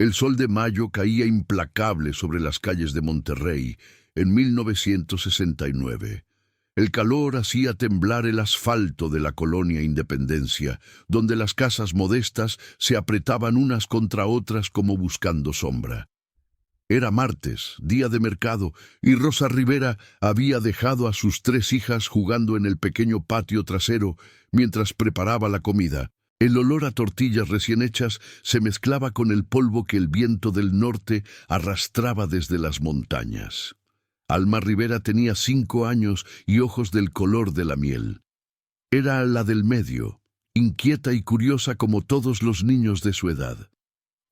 El sol de mayo caía implacable sobre las calles de Monterrey en 1969. El calor hacía temblar el asfalto de la colonia Independencia, donde las casas modestas se apretaban unas contra otras como buscando sombra. Era martes, día de mercado, y Rosa Rivera había dejado a sus 3 hijas jugando en el pequeño patio trasero mientras preparaba la comida. El olor a tortillas recién hechas se mezclaba con el polvo que el viento del norte arrastraba desde las montañas. Alma Rivera tenía 5 años y ojos del color de la miel. Era la del medio, inquieta y curiosa como todos los niños de su edad.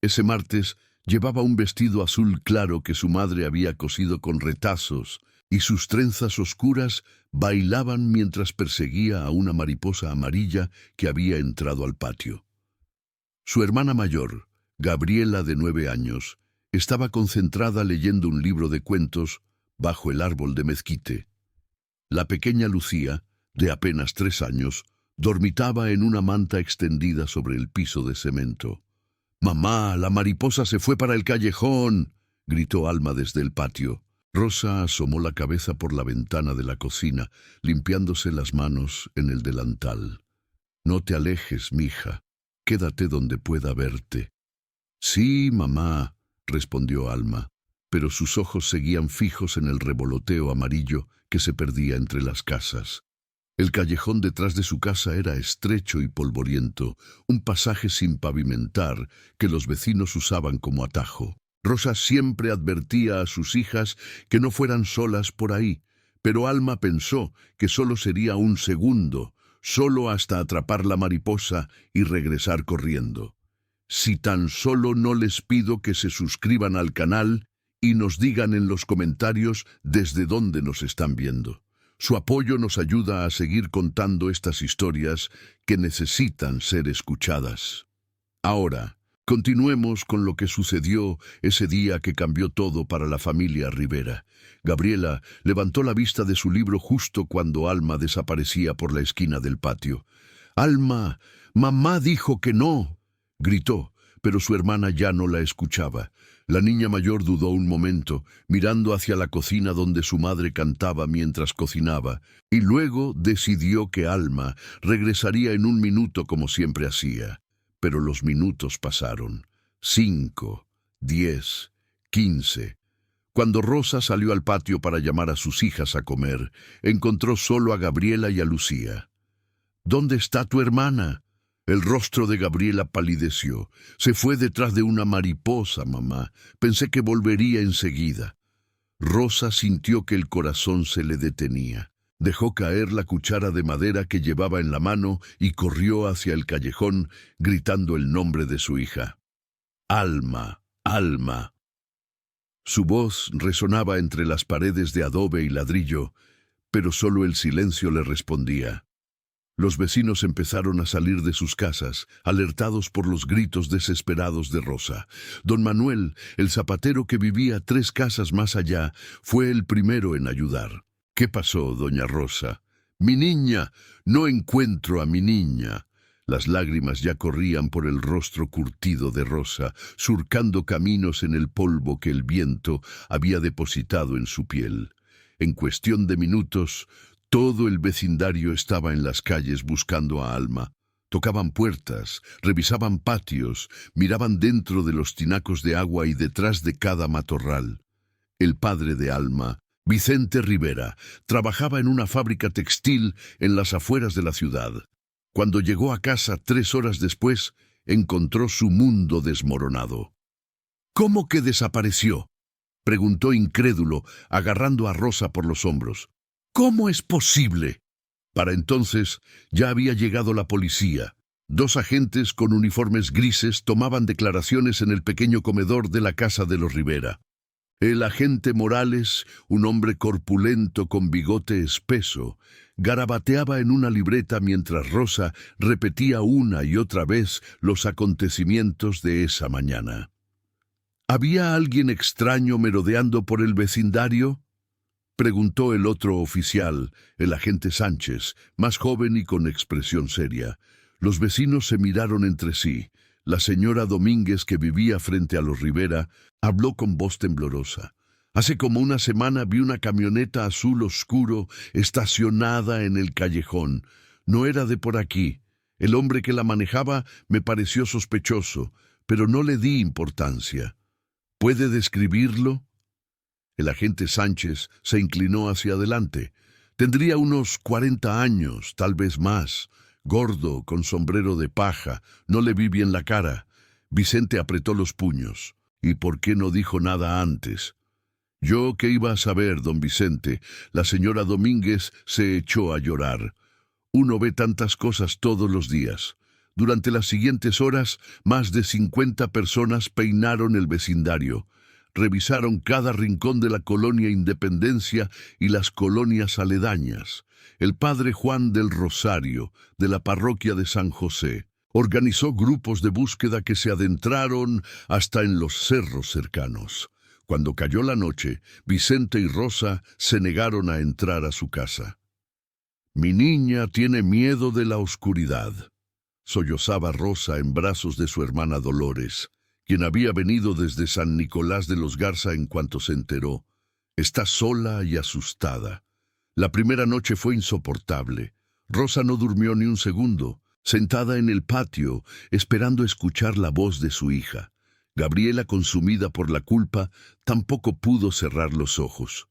Ese martes llevaba un vestido azul claro que su madre había cosido con retazos, y sus trenzas oscuras bailaban mientras perseguía a una mariposa amarilla que había entrado al patio. Su hermana mayor, Gabriela, de 9 años, estaba concentrada leyendo un libro de cuentos bajo el árbol de mezquite. La pequeña Lucía, de apenas 3 años, dormitaba en una manta extendida sobre el piso de cemento. «¡Mamá, la mariposa se fue para el callejón!», gritó Alma desde el patio. Rosa asomó la cabeza por la ventana de la cocina, limpiándose las manos en el delantal. «No te alejes, mija. Quédate donde pueda verte». «Sí, mamá», respondió Alma, pero sus ojos seguían fijos en el revoloteo amarillo que se perdía entre las casas. El callejón detrás de su casa era estrecho y polvoriento, un pasaje sin pavimentar que los vecinos usaban como atajo. Rosa siempre advertía a sus hijas que no fueran solas por ahí, pero Alma pensó que solo sería un segundo, solo hasta atrapar la mariposa y regresar corriendo. «Si tan solo no les pido que se suscriban al canal y nos digan en los comentarios desde dónde nos están viendo. Su apoyo nos ayuda a seguir contando estas historias que necesitan ser escuchadas». Ahora, continuemos con lo que sucedió ese día que cambió todo para la familia Rivera. Gabriela levantó la vista de su libro justo cuando Alma desaparecía por la esquina del patio. «Alma, mamá dijo que no», gritó, pero su hermana ya no la escuchaba. La niña mayor dudó un momento, mirando hacia la cocina donde su madre cantaba mientras cocinaba, y luego decidió que Alma regresaría en 1 minuto como siempre hacía. Pero los minutos pasaron. 5, 10, 15. Cuando Rosa salió al patio para llamar a sus hijas a comer, encontró solo a Gabriela y a Lucía. «¿Dónde está tu hermana?». El rostro de Gabriela palideció. «Se fue detrás de una mariposa, mamá. Pensé que volvería enseguida». Rosa sintió que el corazón se le detenía. Dejó caer la cuchara de madera que llevaba en la mano y corrió hacia el callejón, gritando el nombre de su hija. «Alma, Alma». Su voz resonaba entre las paredes de adobe y ladrillo, pero solo el silencio le respondía. Los vecinos empezaron a salir de sus casas, alertados por los gritos desesperados de Rosa. Don Manuel, el zapatero que vivía 3 casas más allá, fue el primero en ayudar. «¿Qué pasó, doña Rosa?». «Mi niña, no encuentro a mi niña». Las lágrimas ya corrían por el rostro curtido de Rosa, surcando caminos en el polvo que el viento había depositado en su piel. En cuestión de minutos, todo el vecindario estaba en las calles buscando a Alma. Tocaban puertas, revisaban patios, miraban dentro de los tinacos de agua y detrás de cada matorral. El padre de Alma, Vicente Rivera, trabajaba en una fábrica textil en las afueras de la ciudad. Cuando llegó a casa 3 horas después, encontró su mundo desmoronado. «¿Cómo que desapareció?», preguntó incrédulo, agarrando a Rosa por los hombros. «¿Cómo es posible?». Para entonces ya había llegado la policía. 2 agentes con uniformes grises tomaban declaraciones en el pequeño comedor de la casa de los Rivera. El agente Morales, un hombre corpulento con bigote espeso, garabateaba en una libreta mientras Rosa repetía una y otra vez los acontecimientos de esa mañana. «¿Había alguien extraño merodeando por el vecindario?», preguntó el otro oficial, el agente Sánchez, más joven y con expresión seria. Los vecinos se miraron entre sí. La señora Domínguez, que vivía frente a los Rivera, habló con voz temblorosa. Hace como una semana vi una camioneta azul oscuro estacionada en el callejón. No era de por aquí. El hombre que la manejaba me pareció sospechoso, pero no le di importancia. ¿Puede describirlo? El agente Sánchez se inclinó hacia adelante. Tendría unos 40 años, tal vez más. Gordo, con sombrero de paja. No le vi bien la cara. Vicente apretó los puños. ¿Y por qué no dijo nada antes? Yo qué iba a saber, don Vicente. La señora Domínguez se echó a llorar. Uno ve tantas cosas todos los días. Durante las siguientes horas, más de 50 personas peinaron el vecindario. Revisaron cada rincón de la colonia Independencia y las colonias aledañas. El padre Juan del Rosario, de la parroquia de San José, organizó grupos de búsqueda que se adentraron hasta en los cerros cercanos. Cuando cayó la noche, Vicente y Rosa se negaron a entrar a su casa. «Mi niña tiene miedo de la oscuridad», sollozaba Rosa en brazos de su hermana Dolores, quien había venido desde San Nicolás de los Garza en cuanto se enteró. Está sola y asustada. La primera noche fue insoportable. Rosa no durmió ni un segundo, sentada en el patio, esperando escuchar la voz de su hija. Gabriela, consumida por la culpa, tampoco pudo cerrar los ojos.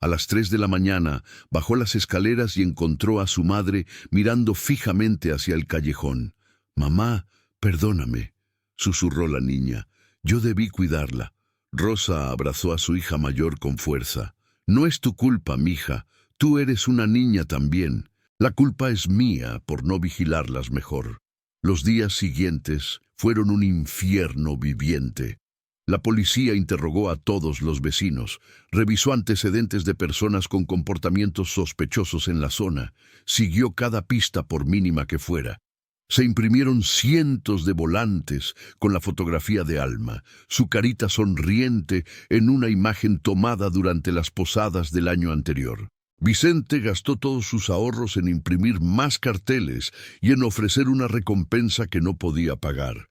A las 3 de la mañana, bajó las escaleras y encontró a su madre mirando fijamente hacia el callejón. «Mamá, perdóname», susurró la niña. «Yo debí cuidarla». Rosa abrazó a su hija mayor con fuerza. «No es tu culpa, mija. Tú eres una niña también. La culpa es mía por no vigilarlas mejor». Los días siguientes fueron un infierno viviente. La policía interrogó a todos los vecinos, revisó antecedentes de personas con comportamientos sospechosos en la zona, siguió cada pista por mínima que fuera. Se imprimieron cientos de volantes con la fotografía de Alma, su carita sonriente en una imagen tomada durante las posadas del año anterior. Vicente gastó todos sus ahorros en imprimir más carteles y en ofrecer una recompensa que no podía pagar.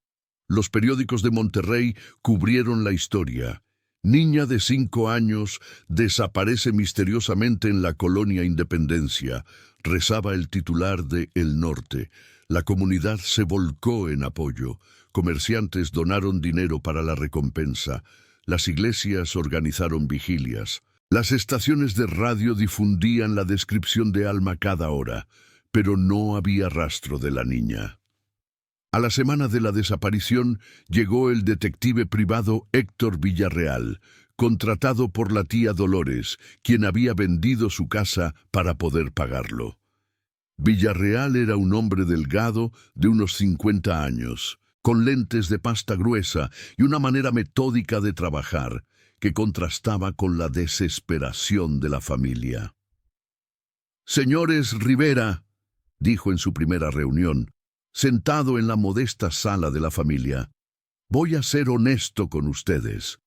Los periódicos de Monterrey cubrieron la historia. Niña de 5 años desaparece misteriosamente en la colonia Independencia, rezaba el titular de El Norte. La comunidad se volcó en apoyo. Comerciantes donaron dinero para la recompensa. Las iglesias organizaron vigilias. Las estaciones de radio difundían la descripción de Alma cada hora, pero no había rastro de la niña. A la semana de la desaparición llegó el detective privado Héctor Villarreal, contratado por la tía Dolores, quien había vendido su casa para poder pagarlo. Villarreal era un hombre delgado de unos 50 años, con lentes de pasta gruesa y una manera metódica de trabajar, que contrastaba con la desesperación de la familia. «Señores Rivera», dijo en su primera reunión, sentado en la modesta sala de la familia, «voy a ser honesto con ustedes.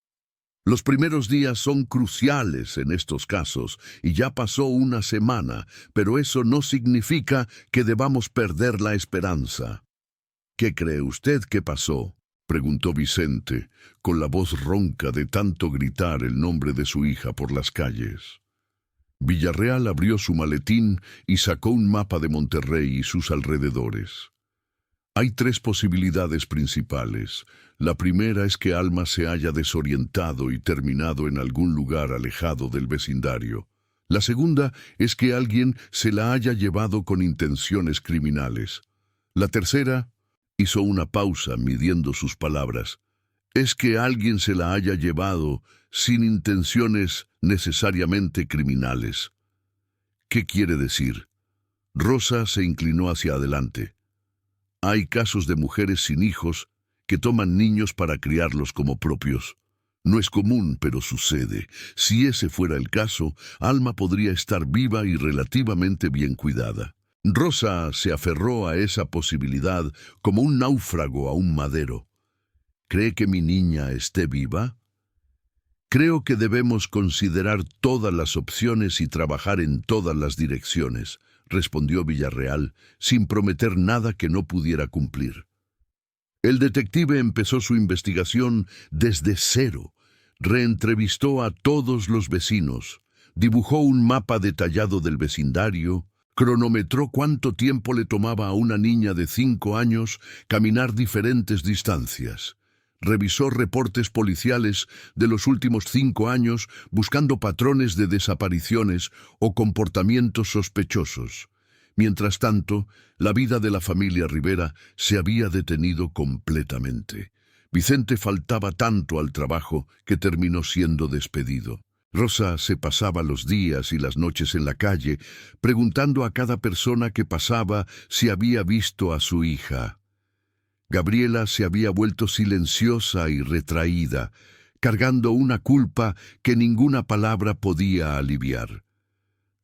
Los primeros días son cruciales en estos casos y ya pasó una semana, pero eso no significa que debamos perder la esperanza». «¿Qué cree usted que pasó?», preguntó Vicente, con la voz ronca de tanto gritar el nombre de su hija por las calles. Villarreal abrió su maletín y sacó un mapa de Monterrey y sus alrededores. Hay 3 posibilidades principales. La primera es que Alma se haya desorientado y terminado en algún lugar alejado del vecindario. La segunda es que alguien se la haya llevado con intenciones criminales. La tercera, hizo una pausa midiendo sus palabras, es que alguien se la haya llevado sin intenciones necesariamente criminales. ¿Qué quiere decir? Rosa se inclinó hacia adelante. Hay casos de mujeres sin hijos que toman niños para criarlos como propios. No es común, pero sucede. Si ese fuera el caso, Alma podría estar viva y relativamente bien cuidada. Rosa se aferró a esa posibilidad como un náufrago a un madero. ¿Cree que mi niña esté viva? Creo que debemos considerar todas las opciones y trabajar en todas las direcciones, respondió Villarreal, sin prometer nada que no pudiera cumplir. El detective empezó su investigación desde cero. Reentrevistó a todos los vecinos, dibujó un mapa detallado del vecindario, cronometró cuánto tiempo le tomaba a una niña de 5 años caminar diferentes distancias. Revisó reportes policiales de los últimos 5 años buscando patrones de desapariciones o comportamientos sospechosos. Mientras tanto, la vida de la familia Rivera se había detenido completamente. Vicente faltaba tanto al trabajo que terminó siendo despedido. Rosa se pasaba los días y las noches en la calle, preguntando a cada persona que pasaba si había visto a su hija. Gabriela se había vuelto silenciosa y retraída, cargando una culpa que ninguna palabra podía aliviar.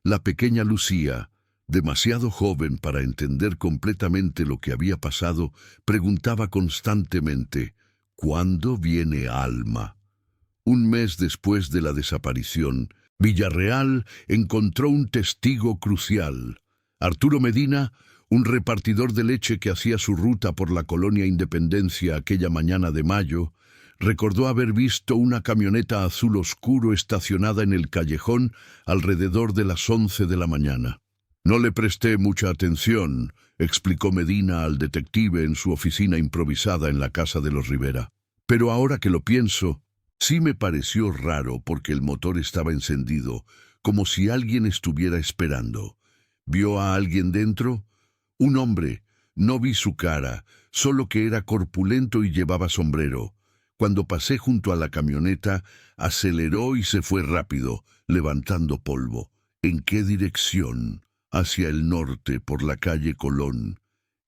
La pequeña Lucía, demasiado joven para entender completamente lo que había pasado, preguntaba constantemente: ¿cuándo viene Alma? Un mes después de la desaparición, Villarreal encontró un testigo crucial. Arturo Medina, un repartidor de leche que hacía su ruta por la colonia Independencia aquella mañana de mayo, recordó haber visto una camioneta azul oscuro estacionada en el callejón alrededor de las 11 de la mañana. No le presté mucha atención, explicó Medina al detective en su oficina improvisada en la casa de los Rivera. Pero ahora que lo pienso, sí me pareció raro porque el motor estaba encendido, como si alguien estuviera esperando. ¿Vio a alguien dentro? Un hombre. No vi su cara, solo que era corpulento y llevaba sombrero. Cuando pasé junto a la camioneta, aceleró y se fue rápido, levantando polvo. ¿En qué dirección? Hacia el norte, por la calle Colón.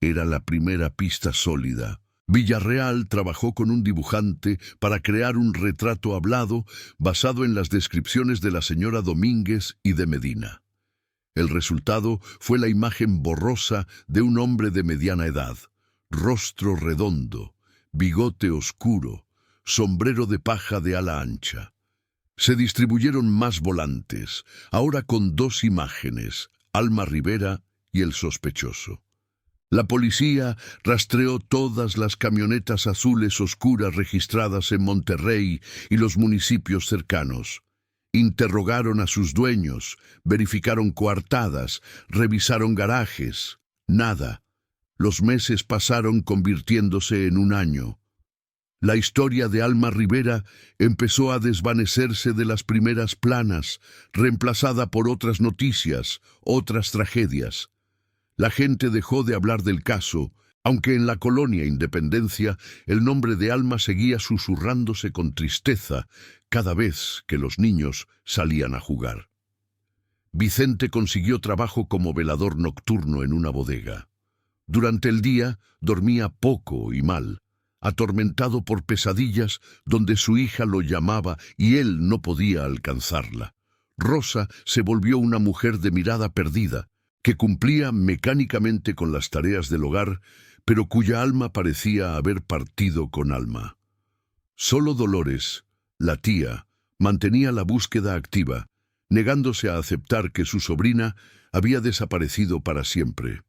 Era la primera pista sólida. Villarreal trabajó con un dibujante para crear un retrato hablado basado en las descripciones de la señora Domínguez y de Medina. El resultado fue la imagen borrosa de un hombre de mediana edad, rostro redondo, bigote oscuro, sombrero de paja de ala ancha. Se distribuyeron más volantes, ahora con 2 imágenes, Alma Rivera y el sospechoso. La policía rastreó todas las camionetas azules oscuras registradas en Monterrey y los municipios cercanos. Interrogaron a sus dueños, verificaron coartadas, revisaron garajes. Nada. Los meses pasaron convirtiéndose en un año. La historia de Alma Rivera empezó a desvanecerse de las primeras planas, reemplazada por otras noticias, otras tragedias. La gente dejó de hablar del caso, aunque en la colonia Independencia el nombre de Alma seguía susurrándose con tristeza cada vez que los niños salían a jugar. Vicente consiguió trabajo como velador nocturno en una bodega. Durante el día dormía poco y mal, atormentado por pesadillas donde su hija lo llamaba y él no podía alcanzarla. Rosa se volvió una mujer de mirada perdida, que cumplía mecánicamente con las tareas del hogar, pero cuya alma parecía haber partido con Alma. Solo Dolores, la tía, mantenía la búsqueda activa, negándose a aceptar que su sobrina había desaparecido para siempre.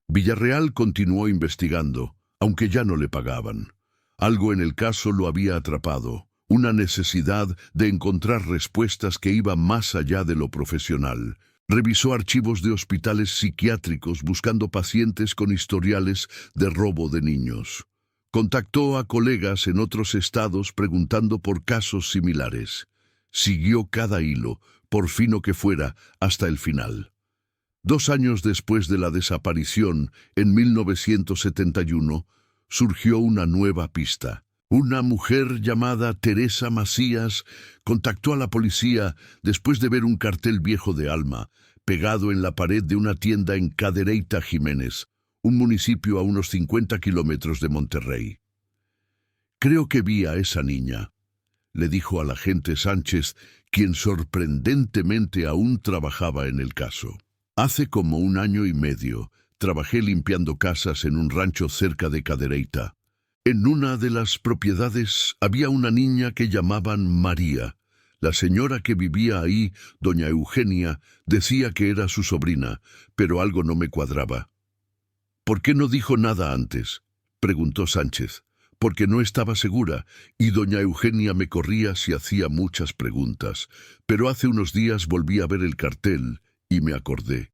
Villarreal continuó investigando, aunque ya no le pagaban. Algo en el caso lo había atrapado, una necesidad de encontrar respuestas que iba más allá de lo profesional. Revisó archivos de hospitales psiquiátricos buscando pacientes con historiales de robo de niños. Contactó a colegas en otros estados preguntando por casos similares. Siguió cada hilo, por fino que fuera, hasta el final. 2 años después de la desaparición, en 1971, surgió una nueva pista. Una mujer llamada Teresa Macías contactó a la policía después de ver un cartel viejo de Alma, pegado en la pared de una tienda en Cadereyta Jiménez, un municipio a unos 50 kilómetros de Monterrey. «Creo que vi a esa niña», le dijo al agente Sánchez, quien sorprendentemente aún trabajaba en el caso. «Hace como 1 año y medio trabajé limpiando casas en un rancho cerca de Cadereyta. En una de las propiedades había una niña que llamaban María. La señora que vivía ahí, doña Eugenia, decía que era su sobrina, pero algo no me cuadraba». «¿Por qué no dijo nada antes?». preguntó Sánchez, porque no estaba segura, y doña Eugenia me corría si hacía muchas preguntas. Pero hace unos días volví a ver el cartel y me acordé.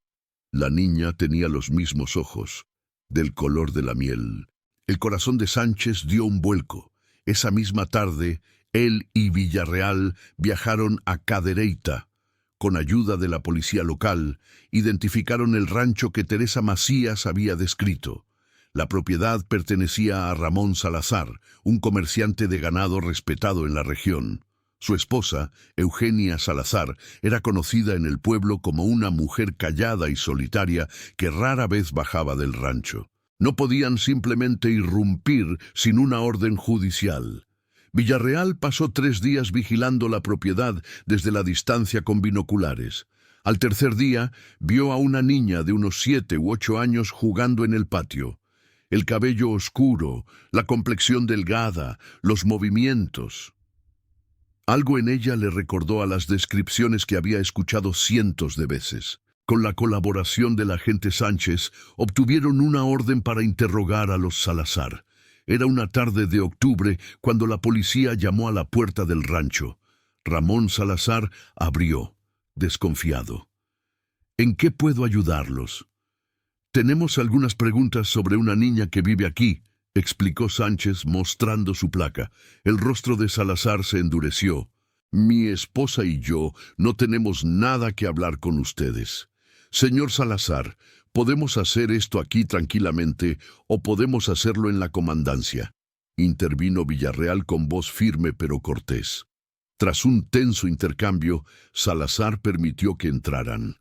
La niña tenía los mismos ojos, del color de la miel. El corazón de Sánchez dio un vuelco. Esa misma tarde, él y Villarreal viajaron a Cadereyta. Con ayuda de la policía local, identificaron el rancho que Teresa Macías había descrito. La propiedad pertenecía a Ramón Salazar, un comerciante de ganado respetado en la región. Su esposa, Eugenia Salazar, era conocida en el pueblo como una mujer callada y solitaria que rara vez bajaba del rancho. No podían simplemente irrumpir sin una orden judicial. Villarreal pasó 3 días vigilando la propiedad desde la distancia con binoculares. Al tercer día, vio a una niña de unos 7 u 8 años jugando en el patio. El cabello oscuro, la complexión delgada, los movimientos. Algo en ella le recordó a las descripciones que había escuchado cientos de veces. Con la colaboración del agente Sánchez, obtuvieron una orden para interrogar a los Salazar. Era una tarde de octubre cuando la policía llamó a la puerta del rancho. Ramón Salazar abrió, desconfiado. ¿En qué puedo ayudarlos? Tenemos algunas preguntas sobre una niña que vive aquí, explicó Sánchez mostrando su placa. El rostro de Salazar se endureció. Mi esposa y yo no tenemos nada que hablar con ustedes. Señor Salazar, podemos hacer esto aquí tranquilamente o podemos hacerlo en la comandancia. Intervino Villarreal con voz firme pero cortés. Tras un tenso intercambio, Salazar permitió que entraran.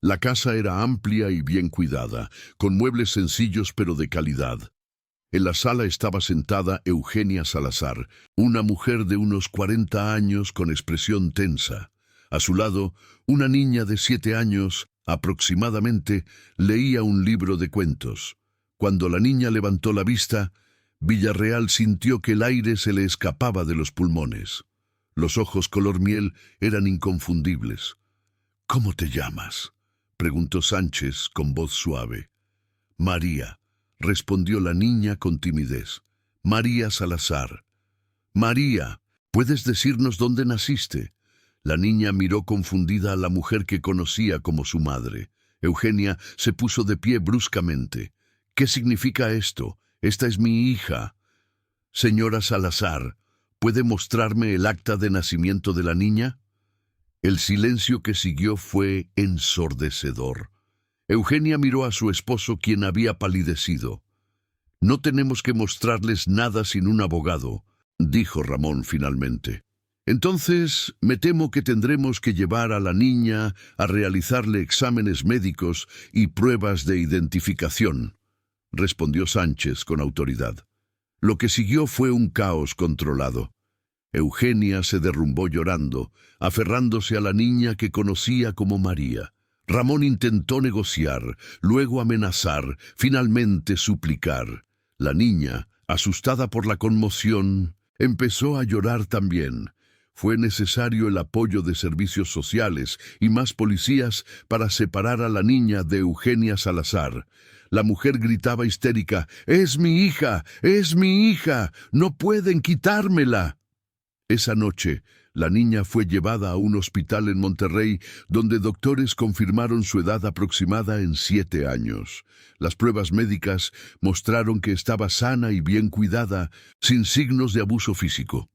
La casa era amplia y bien cuidada, con muebles sencillos pero de calidad. En la sala estaba sentada Eugenia Salazar, una mujer de unos 40 años con expresión tensa. A su lado, una niña de 7 años, aproximadamente, leía un libro de cuentos. Cuando la niña levantó la vista, Villarreal sintió que el aire se le escapaba de los pulmones. Los ojos color miel eran inconfundibles. «¿Cómo te llamas?», preguntó Sánchez con voz suave. «María», respondió la niña con timidez. «María Salazar». «María, ¿puedes decirnos dónde naciste?». La niña miró confundida a la mujer que conocía como su madre. Eugenia se puso de pie bruscamente. «¿Qué significa esto? Esta es mi hija». «Señora Salazar, ¿puede mostrarme el acta de nacimiento de la niña?». El silencio que siguió fue ensordecedor. Eugenia miró a su esposo, quien había palidecido. «No tenemos que mostrarles nada sin un abogado», dijo Ramón finalmente. «Entonces, me temo que tendremos que llevar a la niña a realizarle exámenes médicos y pruebas de identificación», respondió Sánchez con autoridad. Lo que siguió fue un caos controlado. Eugenia se derrumbó llorando, aferrándose a la niña que conocía como María. Ramón intentó negociar, luego amenazar, finalmente suplicar. La niña, asustada por la conmoción, empezó a llorar también. Fue necesario el apoyo de servicios sociales y más policías para separar a la niña de Eugenia Salazar. La mujer gritaba histérica: «¡Es mi hija! ¡Es mi hija! ¡No pueden quitármela!». Esa noche, la niña fue llevada a un hospital en Monterrey, donde doctores confirmaron su edad aproximada en 7 años. Las pruebas médicas mostraron que estaba sana y bien cuidada, sin signos de abuso físico.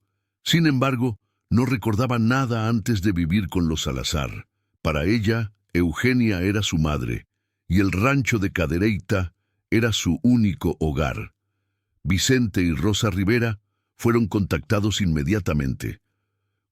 Sin embargo, no recordaba nada antes de vivir con los Salazar. Para ella, Eugenia era su madre, y el rancho de Cadereyta era su único hogar. Vicente y Rosa Rivera fueron contactados inmediatamente.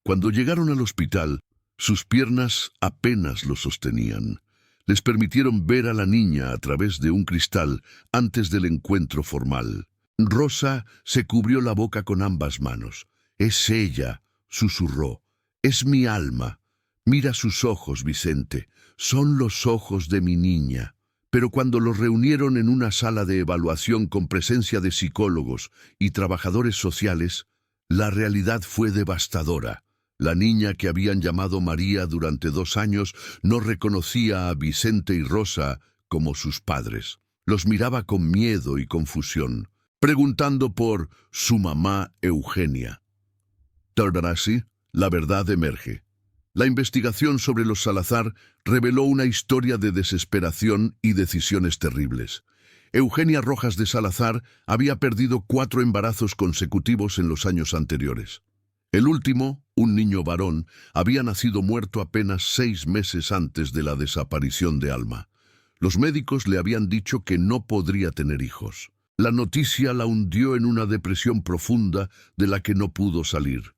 Cuando llegaron al hospital, sus piernas apenas lo sostenían. Les permitieron ver a la niña a través de un cristal antes del encuentro formal. Rosa se cubrió la boca con ambas manos. «Es ella», susurró. «Es mi alma. Mira sus ojos, Vicente. Son los ojos de mi niña». Pero cuando los reunieron en una sala de evaluación con presencia de psicólogos y trabajadores sociales, la realidad fue devastadora. La niña que habían llamado María durante 2 años no reconocía a Vicente y Rosa como sus padres. Los miraba con miedo y confusión. preguntando por su mamá Eugenia. Así, la verdad emerge. La investigación sobre los Salazar reveló una historia de desesperación y decisiones terribles. Eugenia Rojas de Salazar había perdido 4 embarazos consecutivos en los años anteriores. El último, un niño varón, había nacido muerto apenas 6 meses antes de la desaparición de Alma. Los médicos le habían dicho que no podría tener hijos. La noticia la hundió en una depresión profunda de la que no pudo salir.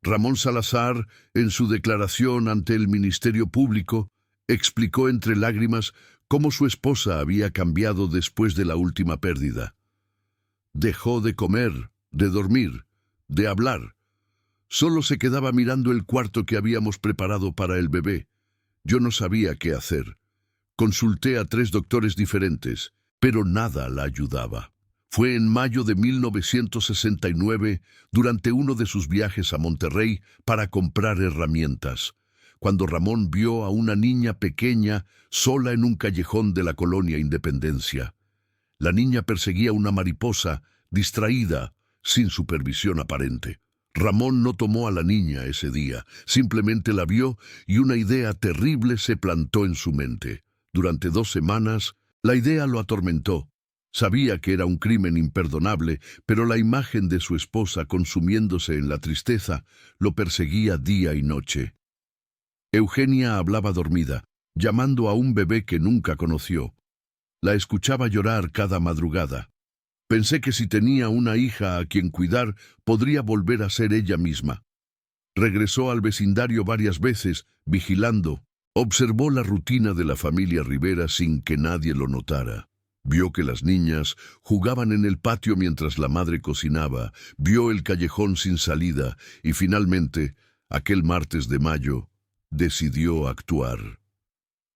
Ramón Salazar, en su declaración ante el Ministerio Público, explicó entre lágrimas cómo su esposa había cambiado después de la última pérdida. Dejó de comer, de dormir, de hablar. Solo se quedaba mirando el cuarto que habíamos preparado para el bebé. Yo no sabía qué hacer. Consulté a 3 doctores diferentes, pero nada la ayudaba. Fue en mayo de 1969, durante uno de sus viajes a Monterrey para comprar herramientas, cuando Ramón vio a una niña pequeña sola en un callejón de la colonia Independencia. La niña perseguía una mariposa, distraída, sin supervisión aparente. Ramón no tomó a la niña ese día, simplemente la vio y una idea terrible se plantó en su mente. Durante 2 semanas, la idea lo atormentó. Sabía que era un crimen imperdonable, pero la imagen de su esposa consumiéndose en la tristeza lo perseguía día y noche. Eugenia hablaba dormida, llamando a un bebé que nunca conoció. La escuchaba llorar cada madrugada. Pensé que si tenía una hija a quien cuidar, podría volver a ser ella misma. Regresó al vecindario varias veces, vigilando. Observó la rutina de la familia Rivera sin que nadie lo notara. Vio que las niñas jugaban en el patio mientras la madre cocinaba, vio el callejón sin salida y finalmente, aquel martes de mayo, decidió actuar.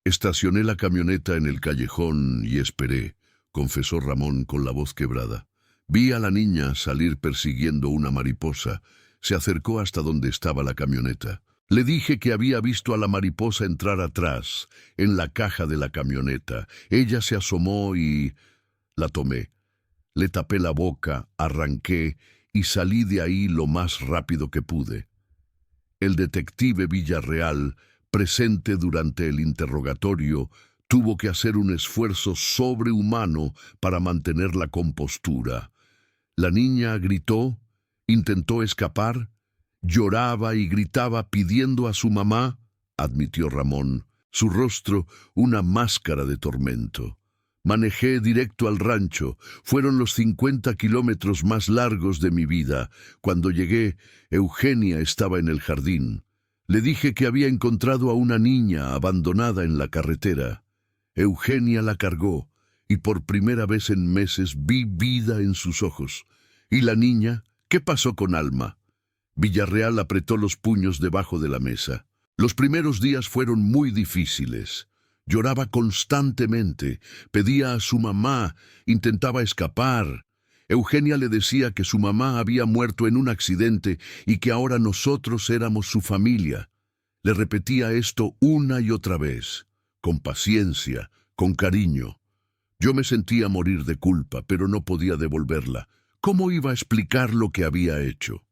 Estacioné la camioneta en el callejón y esperé, confesó Ramón con la voz quebrada. Vi a la niña salir persiguiendo una mariposa. Se acercó hasta donde estaba la camioneta. Le dije que había visto a la mariposa entrar atrás, en la caja de la camioneta. Ella se asomó y la tomé. Le tapé la boca, arranqué y salí de ahí lo más rápido que pude. El detective Villarreal, presente durante el interrogatorio, tuvo que hacer un esfuerzo sobrehumano para mantener la compostura. La niña gritó, intentó escapar, lloraba y gritaba pidiendo a su mamá, admitió Ramón, su rostro una máscara de tormento. Manejé directo al rancho. Fueron los 50 kilómetros más largos de mi vida. Cuando llegué, Eugenia estaba en el jardín. Le dije que había encontrado a una niña abandonada en la carretera. Eugenia la cargó, y por primera vez en meses vi vida en sus ojos. ¿Y la niña? ¿Qué pasó con Alma? Villarreal apretó los puños debajo de la mesa. Los primeros días fueron muy difíciles. Lloraba constantemente, pedía a su mamá, intentaba escapar. Eugenia le decía que su mamá había muerto en un accidente y que ahora nosotros éramos su familia. Le repetía esto una y otra vez, con paciencia, con cariño. Yo me sentía morir de culpa, pero no podía devolverla. ¿Cómo iba a explicar lo que había hecho?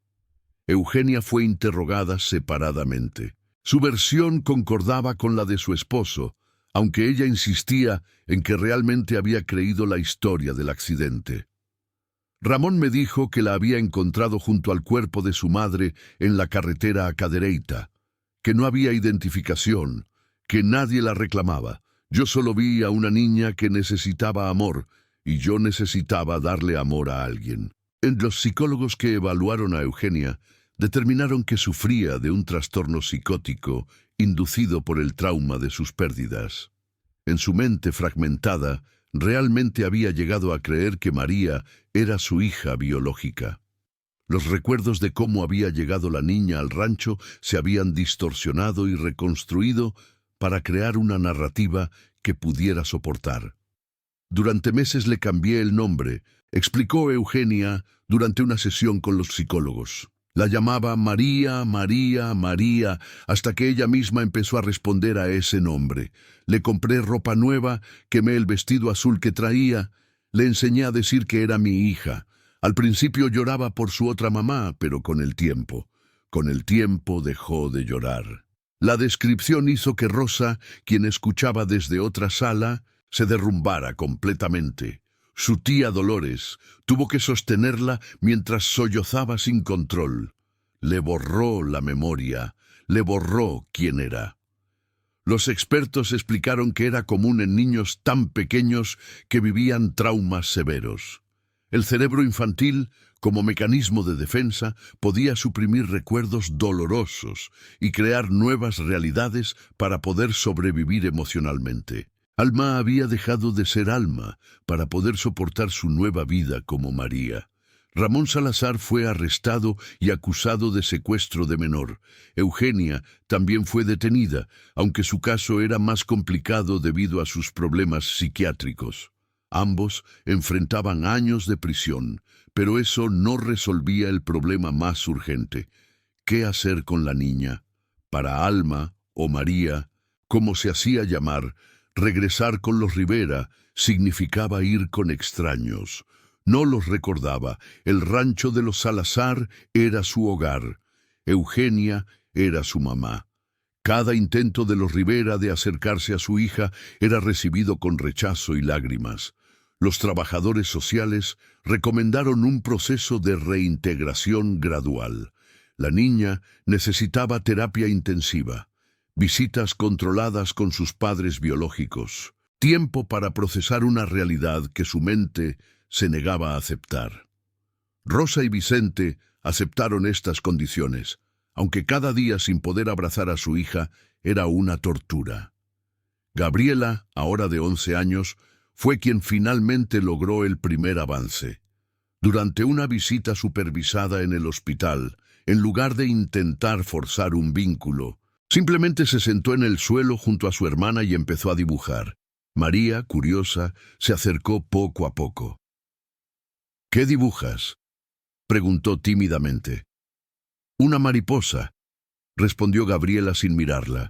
Eugenia fue interrogada separadamente. Su versión concordaba con la de su esposo, aunque ella insistía en que realmente había creído la historia del accidente. Ramón me dijo que la había encontrado junto al cuerpo de su madre en la carretera a Cadereyta, que no había identificación, que nadie la reclamaba. Yo solo vi a una niña que necesitaba amor, y yo necesitaba darle amor a alguien. Los psicólogos que evaluaron a Eugenia determinaron que sufría de un trastorno psicótico inducido por el trauma de sus pérdidas. En su mente fragmentada, realmente había llegado a creer que María era su hija biológica. Los recuerdos de cómo había llegado la niña al rancho se habían distorsionado y reconstruido para crear una narrativa que pudiera soportar. Durante meses le cambié el nombre, explicó Eugenia durante una sesión con los psicólogos. La llamaba María, María, María, hasta que ella misma empezó a responder a ese nombre. Le compré ropa nueva, quemé el vestido azul que traía. Le enseñé a decir que era mi hija. Al principio lloraba por su otra mamá, pero con el tiempo dejó de llorar. La descripción hizo que Rosa, quien escuchaba desde otra sala, se derrumbara completamente. Su tía Dolores tuvo que sostenerla mientras sollozaba sin control. Le borró la memoria, le borró quién era. Los expertos explicaron que era común en niños tan pequeños que vivían traumas severos. El cerebro infantil, como mecanismo de defensa, podía suprimir recuerdos dolorosos y crear nuevas realidades para poder sobrevivir emocionalmente. Alma había dejado de ser Alma para poder soportar su nueva vida como María. Ramón Salazar fue arrestado y acusado de secuestro de menor. Eugenia también fue detenida, aunque su caso era más complicado debido a sus problemas psiquiátricos. Ambos enfrentaban años de prisión, pero eso no resolvía el problema más urgente. ¿Qué hacer con la niña? Para Alma, o María, como se hacía llamar, regresar con los Rivera significaba ir con extraños. No los recordaba. El rancho de los Salazar era su hogar. Eugenia era su mamá. Cada intento de los Rivera de acercarse a su hija era recibido con rechazo y lágrimas. Los trabajadores sociales recomendaron un proceso de reintegración gradual. La niña necesitaba terapia intensiva, visitas controladas con sus padres biológicos, tiempo para procesar una realidad que su mente se negaba a aceptar. Rosa y Vicente aceptaron estas condiciones, aunque cada día sin poder abrazar a su hija era una tortura. Gabriela, ahora de 11 años, fue quien finalmente logró el primer avance. Durante una visita supervisada en el hospital, en lugar de intentar forzar un vínculo, simplemente se sentó en el suelo junto a su hermana y empezó a dibujar. María, curiosa, se acercó poco a poco. ¿Qué dibujas?, preguntó tímidamente. Una mariposa, respondió Gabriela sin mirarla.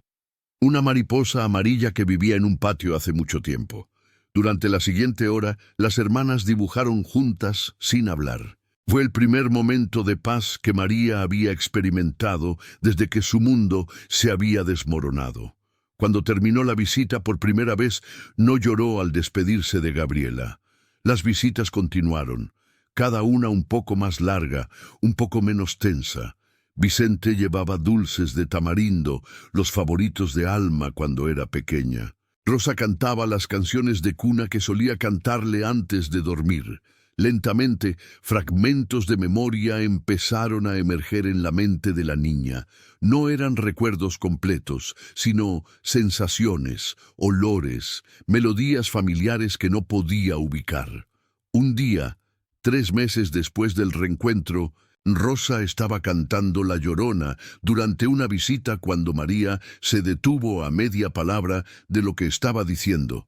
Una mariposa amarilla que vivía en un patio hace mucho tiempo. Durante la siguiente hora, las hermanas dibujaron juntas sin hablar. Fue el primer momento de paz que María había experimentado desde que su mundo se había desmoronado. Cuando terminó la visita por primera vez, no lloró al despedirse de Gabriela. Las visitas continuaron, cada una un poco más larga, un poco menos tensa. Vicente llevaba dulces de tamarindo, los favoritos de Alma cuando era pequeña. Rosa cantaba las canciones de cuna que solía cantarle antes de dormir. Lentamente, fragmentos de memoria empezaron a emerger en la mente de la niña. No eran recuerdos completos, sino sensaciones, olores, melodías familiares que no podía ubicar. Un día, 3 meses después del reencuentro, Rosa estaba cantando La Llorona durante una visita cuando María se detuvo a media palabra de lo que estaba diciendo.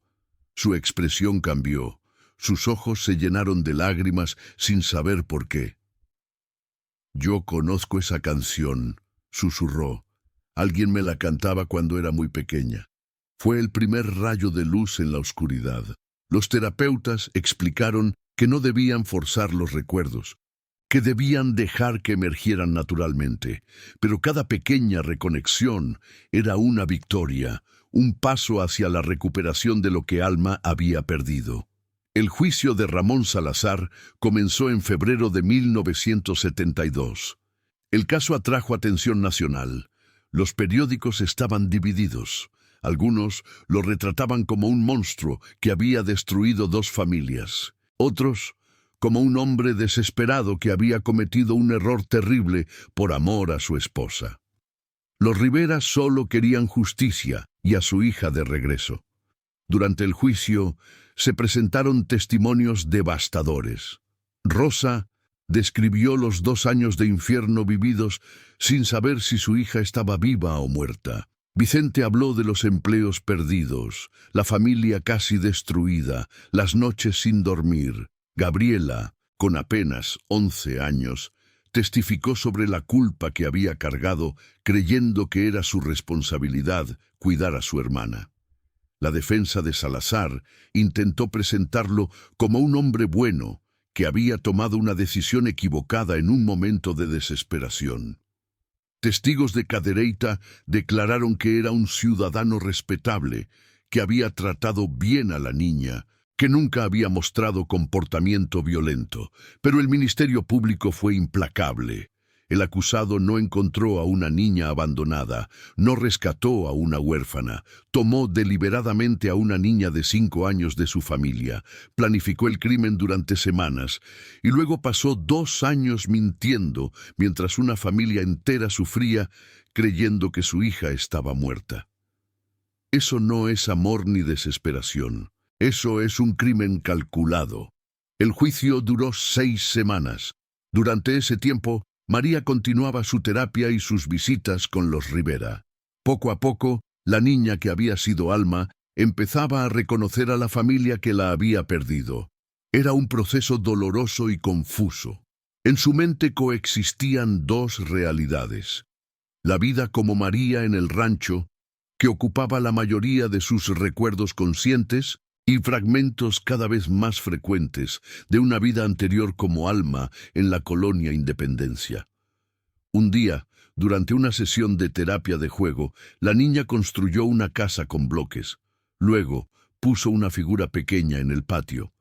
Su expresión cambió. Sus ojos se llenaron de lágrimas sin saber por qué. «Yo conozco esa canción», susurró. «Alguien me la cantaba cuando era muy pequeña». Fue el primer rayo de luz en la oscuridad. Los terapeutas explicaron que no debían forzar los recuerdos, que debían dejar que emergieran naturalmente, pero cada pequeña reconexión era una victoria, un paso hacia la recuperación de lo que Alma había perdido. El juicio de Ramón Salazar comenzó en febrero de 1972. El caso atrajo atención nacional. Los periódicos estaban divididos. Algunos lo retrataban como un monstruo que había destruido 2 familias. Otros, como un hombre desesperado que había cometido un error terrible por amor a su esposa. Los Rivera solo querían justicia y a su hija de regreso. Durante el juicio se presentaron testimonios devastadores. Rosa describió los 2 años de infierno vividos sin saber si su hija estaba viva o muerta. Vicente habló de los empleos perdidos, la familia casi destruida, las noches sin dormir. Gabriela, con apenas 11 años, testificó sobre la culpa que había cargado, creyendo que era su responsabilidad cuidar a su hermana. La defensa de Salazar intentó presentarlo como un hombre bueno que había tomado una decisión equivocada en un momento de desesperación. Testigos de Cadereyta declararon que era un ciudadano respetable, que había tratado bien a la niña, que nunca había mostrado comportamiento violento, pero el Ministerio Público fue implacable. El acusado no encontró a una niña abandonada, no rescató a una huérfana, tomó deliberadamente a una niña de 5 años de su familia, planificó el crimen durante semanas y luego pasó 2 años mintiendo mientras una familia entera sufría creyendo que su hija estaba muerta. Eso no es amor ni desesperación, eso es un crimen calculado. El juicio duró 6 semanas. Durante ese tiempo, María continuaba su terapia y sus visitas con los Rivera. Poco a poco, la niña que había sido Alma empezaba a reconocer a la familia que la había perdido. Era un proceso doloroso y confuso. En su mente coexistían 2 realidades. La vida como María en el rancho, que ocupaba la mayoría de sus recuerdos conscientes, y fragmentos cada vez más frecuentes de una vida anterior como Alma en la colonia Independencia. Un día, durante una sesión de terapia de juego, la niña construyó una casa con bloques. Luego, puso una figura pequeña en el patio.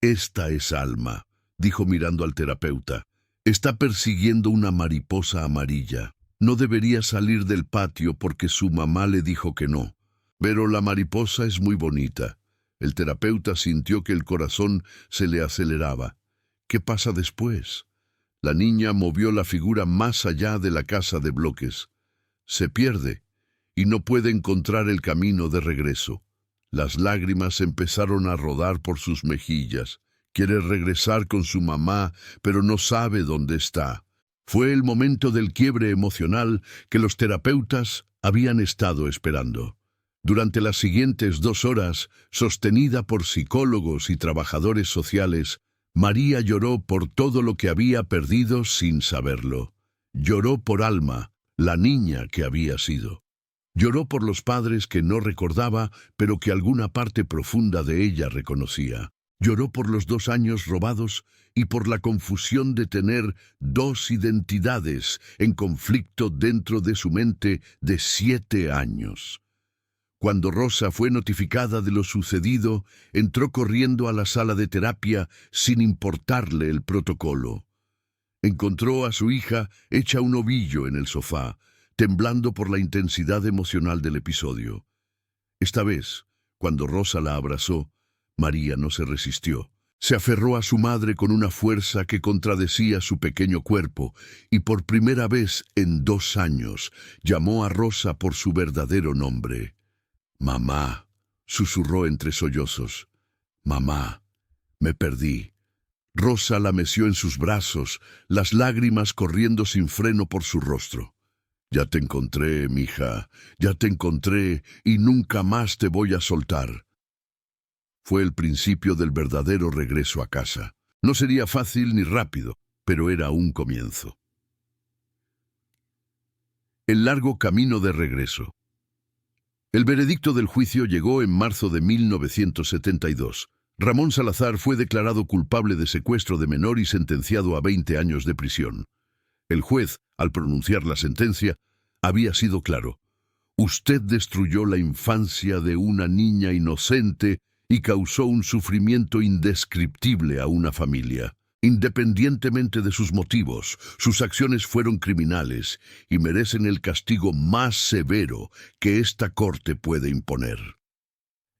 «Esta es Alma», dijo mirando al terapeuta. «Está persiguiendo una mariposa amarilla. No debería salir del patio porque su mamá le dijo que no. Pero la mariposa es muy bonita». El terapeuta sintió que el corazón se le aceleraba. ¿Qué pasa después? La niña movió la figura más allá de la casa de bloques. Se pierde y no puede encontrar el camino de regreso. Las lágrimas empezaron a rodar por sus mejillas. Quiere regresar con su mamá, pero no sabe dónde está. Fue el momento del quiebre emocional que los terapeutas habían estado esperando. Durante las siguientes 2 horas, sostenida por psicólogos y trabajadores sociales, María lloró por todo lo que había perdido sin saberlo. Lloró por Alma, la niña que había sido. Lloró por los padres que no recordaba, pero que alguna parte profunda de ella reconocía. Lloró por los 2 años robados y por la confusión de tener 2 identidades en conflicto dentro de su mente de 7 años. Cuando Rosa fue notificada de lo sucedido, entró corriendo a la sala de terapia sin importarle el protocolo. Encontró a su hija hecha un ovillo en el sofá, temblando por la intensidad emocional del episodio. Esta vez, cuando Rosa la abrazó, María no se resistió. Se aferró a su madre con una fuerza que contradecía su pequeño cuerpo y por primera vez en 2 años llamó a Rosa por su verdadero nombre. «Mamá», susurró entre sollozos. «Mamá, me perdí». Rosa la meció en sus brazos, las lágrimas corriendo sin freno por su rostro. «Ya te encontré, mija, ya te encontré y nunca más te voy a soltar». Fue el principio del verdadero regreso a casa. No sería fácil ni rápido, pero era un comienzo. El largo camino de regreso. El veredicto del juicio llegó en marzo de 1972. Ramón Salazar fue declarado culpable de secuestro de menor y sentenciado a 20 años de prisión. El juez, al pronunciar la sentencia, había sido claro. Usted destruyó la infancia de una niña inocente y causó un sufrimiento indescriptible a una familia. Independientemente de sus motivos, sus acciones fueron criminales y merecen el castigo más severo que esta corte puede imponer.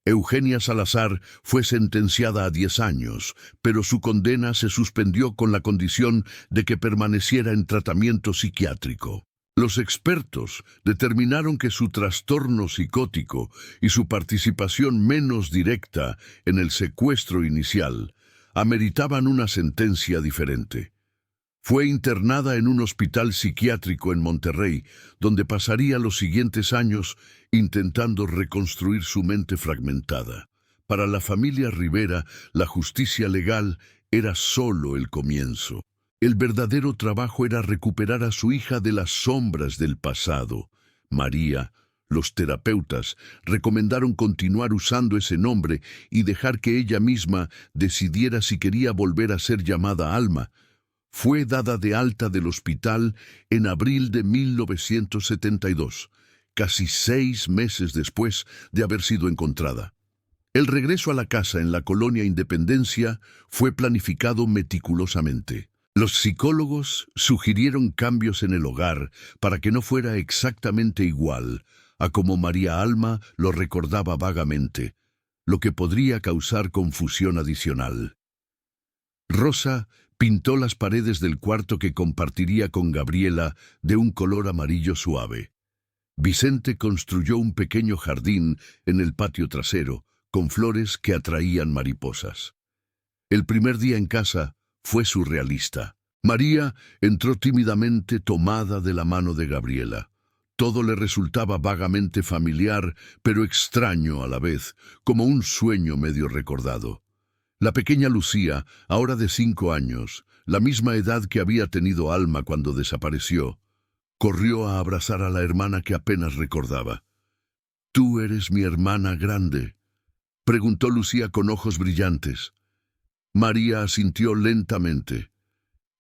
Eugenia Salazar fue sentenciada a 10 años, pero su condena se suspendió con la condición de que permaneciera en tratamiento psiquiátrico. Los expertos determinaron que su trastorno psicótico y su participación menos directa en el secuestro inicial ameritaban una sentencia diferente. Fue internada en un hospital psiquiátrico en Monterrey, donde pasaría los siguientes años intentando reconstruir su mente fragmentada. Para la familia Rivera, la justicia legal era solo el comienzo. El verdadero trabajo era recuperar a su hija de las sombras del pasado. María Los terapeutas recomendaron continuar usando ese nombre y dejar que ella misma decidiera si quería volver a ser llamada Alma. Fue dada de alta del hospital en abril de 1972, casi 6 meses después de haber sido encontrada. El regreso a la casa en la colonia Independencia fue planificado meticulosamente. Los psicólogos sugirieron cambios en el hogar para que no fuera exactamente igual a como María Alma lo recordaba vagamente, lo que podría causar confusión adicional. Rosa pintó las paredes del cuarto que compartiría con Gabriela de un color amarillo suave. Vicente construyó un pequeño jardín en el patio trasero, con flores que atraían mariposas. El primer día en casa fue surrealista. María entró tímidamente tomada de la mano de Gabriela. Todo le resultaba vagamente familiar, pero extraño a la vez, como un sueño medio recordado. La pequeña Lucía, ahora de 5 años, la misma edad que había tenido Alma cuando desapareció, corrió a abrazar a la hermana que apenas recordaba. «¿Tú eres mi hermana grande?», preguntó Lucía con ojos brillantes. María asintió lentamente.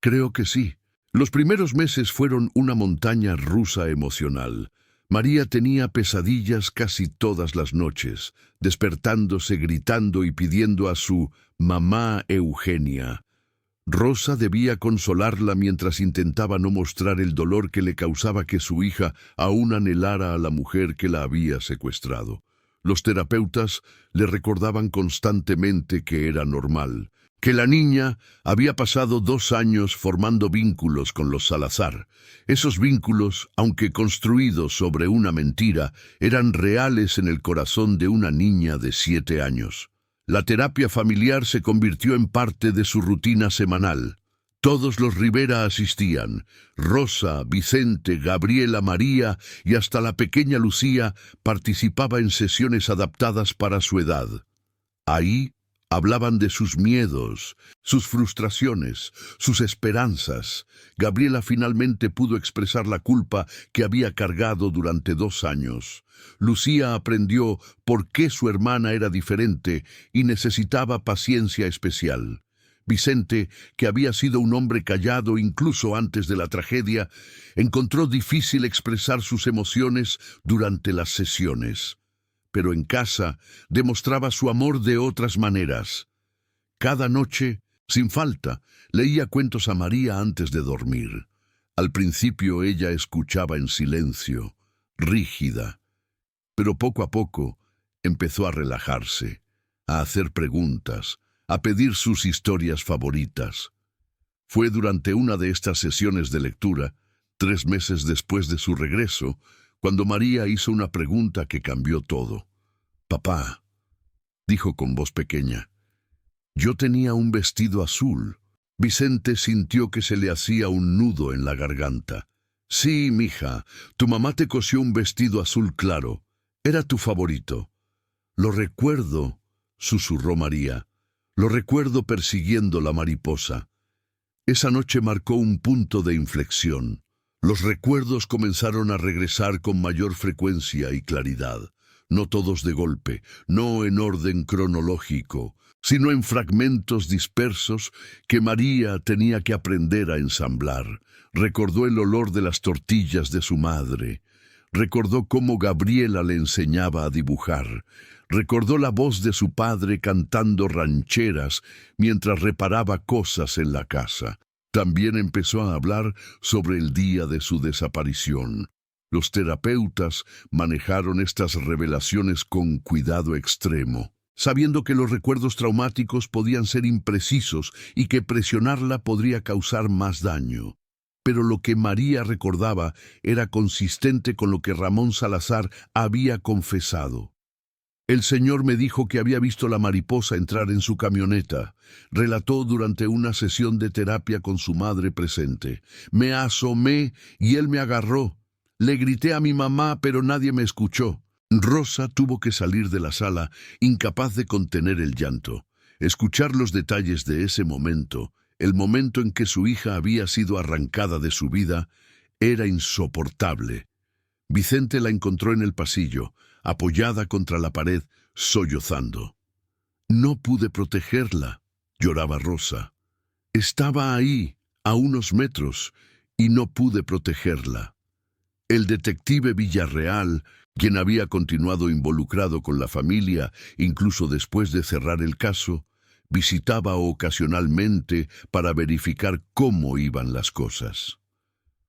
«Creo que sí». Los primeros meses fueron una montaña rusa emocional. María tenía pesadillas casi todas las noches, despertándose, gritando y pidiendo a su mamá Eugenia. Rosa debía consolarla mientras intentaba no mostrar el dolor que le causaba que su hija aún anhelara a la mujer que la había secuestrado. Los terapeutas le recordaban constantemente que era normal, que la niña había pasado 2 años formando vínculos con los Salazar. Esos vínculos, aunque construidos sobre una mentira, eran reales en el corazón de una niña de 7 años. La terapia familiar se convirtió en parte de su rutina semanal. Todos los Rivera asistían. Rosa, Vicente, Gabriela, María y hasta la pequeña Lucía participaba en sesiones adaptadas para su edad. Ahí hablaban de sus miedos, sus frustraciones, sus esperanzas. Gabriela finalmente pudo expresar la culpa que había cargado durante 2 años. Lucía aprendió por qué su hermana era diferente y necesitaba paciencia especial. Vicente, que había sido un hombre callado incluso antes de la tragedia, encontró difícil expresar sus emociones durante las sesiones. Pero en casa demostraba su amor de otras maneras. Cada noche, sin falta, leía cuentos a María antes de dormir. Al principio ella escuchaba en silencio, rígida, pero poco a poco empezó a relajarse, a hacer preguntas, a pedir sus historias favoritas. Fue durante una de estas sesiones de lectura, 3 meses después de su regreso, cuando María hizo una pregunta que cambió todo. «Papá», dijo con voz pequeña, «yo tenía un vestido azul». Vicente sintió que se le hacía un nudo en la garganta. «Sí, mija, tu mamá te cosió un vestido azul claro. Era tu favorito». «Lo recuerdo», susurró María. «Lo recuerdo persiguiendo la mariposa». Esa noche marcó un punto de inflexión. Los recuerdos comenzaron a regresar con mayor frecuencia y claridad. No todos de golpe, no en orden cronológico, sino en fragmentos dispersos que María tenía que aprender a ensamblar. Recordó el olor de las tortillas de su madre. Recordó cómo Gabriela le enseñaba a dibujar. Recordó la voz de su padre cantando rancheras mientras reparaba cosas en la casa. También empezó a hablar sobre el día de su desaparición. Los terapeutas manejaron estas revelaciones con cuidado extremo, sabiendo que los recuerdos traumáticos podían ser imprecisos y que presionarla podría causar más daño. Pero lo que María recordaba era consistente con lo que Ramón Salazar había confesado. «El señor me dijo que había visto la mariposa entrar en su camioneta», relató durante una sesión de terapia con su madre presente. «Me asomé y él me agarró. Le grité a mi mamá, pero nadie me escuchó». Rosa tuvo que salir de la sala, incapaz de contener el llanto. Escuchar los detalles de ese momento, el momento en que su hija había sido arrancada de su vida, era insoportable. Vicente la encontró en el pasillo, apoyada contra la pared, sollozando. «No pude protegerla», lloraba Rosa. «Estaba ahí, a unos metros, y no pude protegerla». El detective Villarreal, quien había continuado involucrado con la familia incluso después de cerrar el caso, visitaba ocasionalmente para verificar cómo iban las cosas.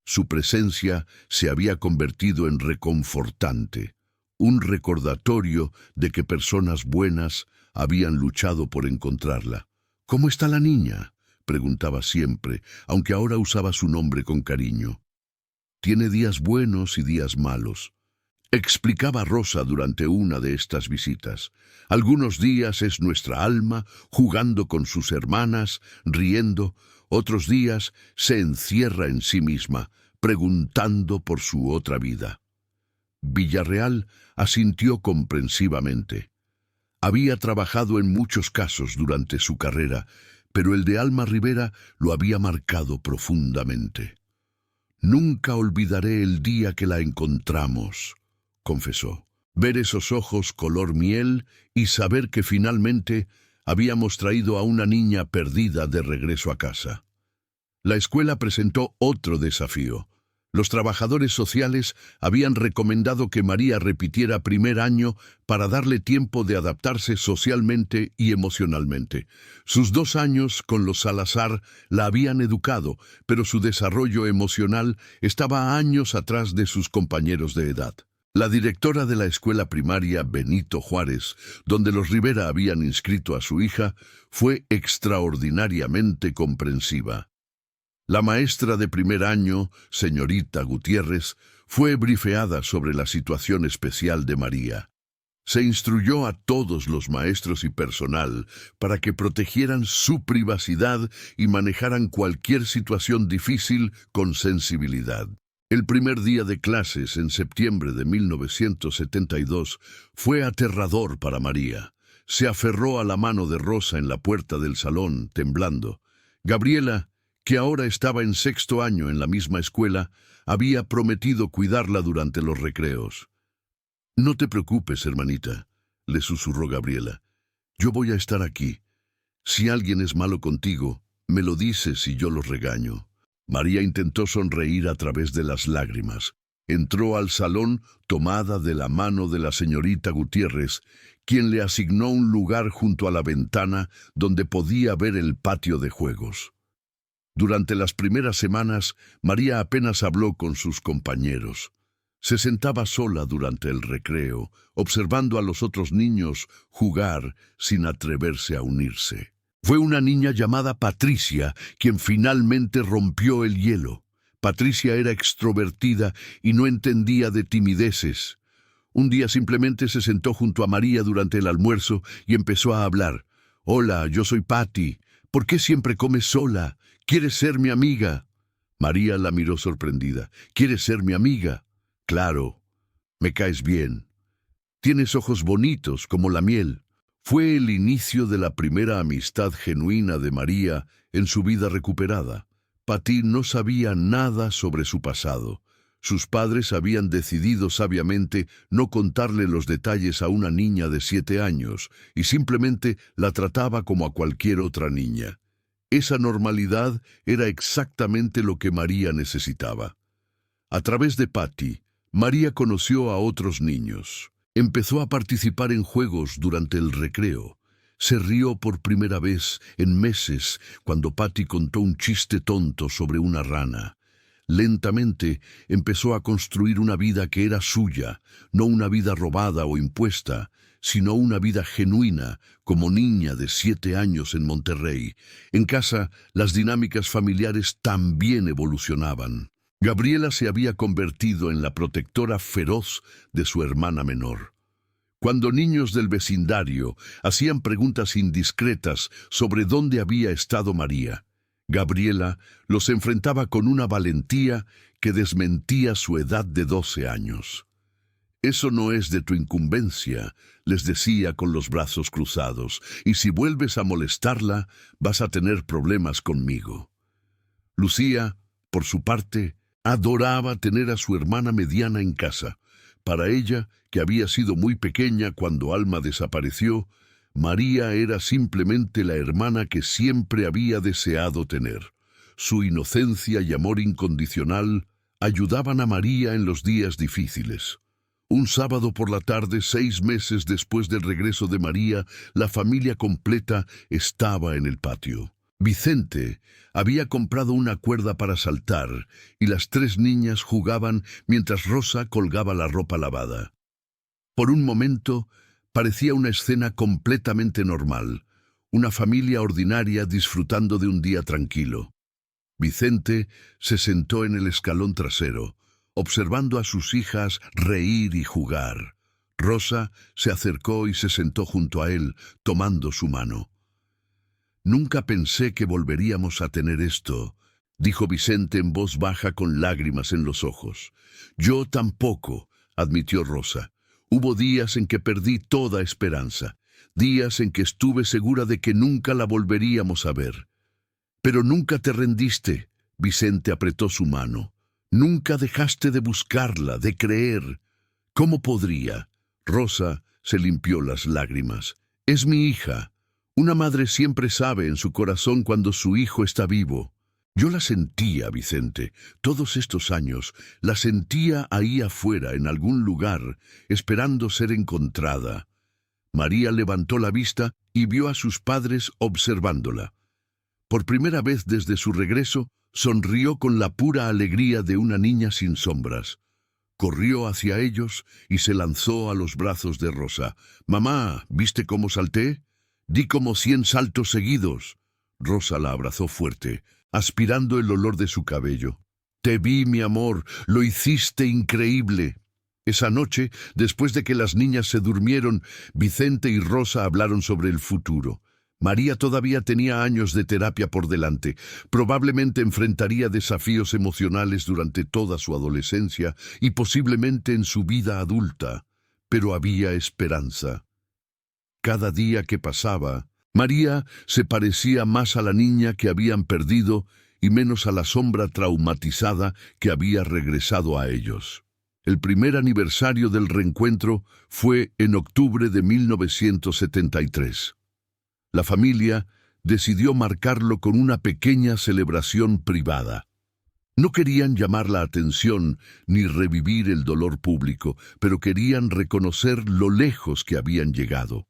Su presencia se había convertido en reconfortante, un recordatorio de que personas buenas habían luchado por encontrarla. «¿Cómo está la niña?», preguntaba siempre, aunque ahora usaba su nombre con cariño. «Tiene días buenos y días malos», explicaba Rosa durante una de estas visitas. «Algunos días es nuestra alma, jugando con sus hermanas, riendo. Otros días se encierra en sí misma, preguntando por su otra vida». Villarreal asintió comprensivamente. Había trabajado en muchos casos durante su carrera, pero el de Alma Rivera lo había marcado profundamente. «Nunca olvidaré el día que la encontramos», confesó. «Ver esos ojos color miel y saber que finalmente habíamos traído a una niña perdida de regreso a casa». La escuela presentó otro desafío. Los trabajadores sociales habían recomendado que María repitiera primer año para darle tiempo de adaptarse socialmente y emocionalmente. Sus 2 años con los Salazar la habían educado, pero su desarrollo emocional estaba a años atrás de sus compañeros de edad. La directora de la escuela primaria Benito Juárez, donde los Rivera habían inscrito a su hija, fue extraordinariamente comprensiva. La maestra de primer año, señorita Gutiérrez, fue brifeada sobre la situación especial de María. Se instruyó a todos los maestros y personal para que protegieran su privacidad y manejaran cualquier situación difícil con sensibilidad. El primer día de clases, en septiembre de 1972, fue aterrador para María. Se aferró a la mano de Rosa en la puerta del salón, temblando. Gabriela, que ahora estaba en 6º año en la misma escuela, había prometido cuidarla durante los recreos. «No te preocupes, hermanita», le susurró Gabriela. «Yo voy a estar aquí. Si alguien es malo contigo, me lo dices y yo los regaño». María intentó sonreír a través de las lágrimas. Entró al salón tomada de la mano de la señorita Gutiérrez, quien le asignó un lugar junto a la ventana donde podía ver el patio de juegos. Durante las primeras semanas, María apenas habló con sus compañeros. Se sentaba sola durante el recreo, observando a los otros niños jugar sin atreverse a unirse. Fue una niña llamada Patricia quien finalmente rompió el hielo. Patricia era extrovertida y no entendía de timideces. Un día simplemente se sentó junto a María durante el almuerzo y empezó a hablar. «Hola, yo soy Patty. ¿Por qué siempre comes sola? ¿Quieres ser mi amiga?» María la miró sorprendida. «¿Quieres ser mi amiga?» «Claro. Me caes bien. Tienes ojos bonitos como la miel». Fue el inicio de la primera amistad genuina de María en su vida recuperada. Patty no sabía nada sobre su pasado. Sus padres habían decidido sabiamente no contarle los detalles a una niña de 7 años y simplemente la trataba como a cualquier otra niña. Esa normalidad era exactamente lo que María necesitaba. A través de Patty, María conoció a otros niños. Empezó a participar en juegos durante el recreo. Se rió por primera vez en meses cuando Patty contó un chiste tonto sobre una rana. Lentamente empezó a construir una vida que era suya, no una vida robada o impuesta, sino una vida genuina, como niña de 7 años en Monterrey. En casa, las dinámicas familiares también evolucionaban. Gabriela se había convertido en la protectora feroz de su hermana menor. Cuando niños del vecindario hacían preguntas indiscretas sobre dónde había estado María, Gabriela los enfrentaba con una valentía que desmentía su edad de 12 años. «Eso no es de tu incumbencia», les decía con los brazos cruzados, «y si vuelves a molestarla, vas a tener problemas conmigo». Lucía, por su parte, Adoraba tener a su hermana mediana en casa. Para ella, que había sido muy pequeña cuando Alma desapareció, María era simplemente la hermana que siempre había deseado tener. Su inocencia y amor incondicional ayudaban a María en los días difíciles. Un sábado por la tarde, 6 meses después del regreso de María, la familia completa estaba en el patio. Vicente había comprado una cuerda para saltar y las 3 niñas jugaban mientras Rosa colgaba la ropa lavada. Por un momento, parecía una escena completamente normal, una familia ordinaria disfrutando de un día tranquilo. Vicente se sentó en el escalón trasero, observando a sus hijas reír y jugar. Rosa se acercó y se sentó junto a él, tomando su mano. «Nunca pensé que volveríamos a tener esto», dijo Vicente en voz baja con lágrimas en los ojos. «Yo tampoco», admitió Rosa. «Hubo días en que perdí toda esperanza, días en que estuve segura de que nunca la volveríamos a ver. Pero nunca te rendiste», Vicente apretó su mano. «Nunca dejaste de buscarla, de creer». «¿Cómo podría?» Rosa se limpió las lágrimas. «Es mi hija. Una madre siempre sabe en su corazón cuando su hijo está vivo. Yo la sentía, Vicente, todos estos años, la sentía ahí afuera, en algún lugar, esperando ser encontrada». María levantó la vista y vio a sus padres observándola. Por primera vez desde su regreso, sonrió con la pura alegría de una niña sin sombras. Corrió hacia ellos y se lanzó a los brazos de Rosa. «Mamá, ¿viste cómo salté? Di como 100 saltos seguidos». Rosa la abrazó fuerte, aspirando el olor de su cabello. «Te vi, mi amor, lo hiciste increíble». Esa noche, después de que las niñas se durmieron, Vicente y Rosa hablaron sobre el futuro. María todavía tenía años de terapia por delante. Probablemente enfrentaría desafíos emocionales durante toda su adolescencia y posiblemente en su vida adulta. Pero había esperanza. Cada día que pasaba, María se parecía más a la niña que habían perdido y menos a la sombra traumatizada que había regresado a ellos. El primer aniversario del reencuentro fue en octubre de 1973. La familia decidió marcarlo con una pequeña celebración privada. No querían llamar la atención ni revivir el dolor público, pero querían reconocer lo lejos que habían llegado.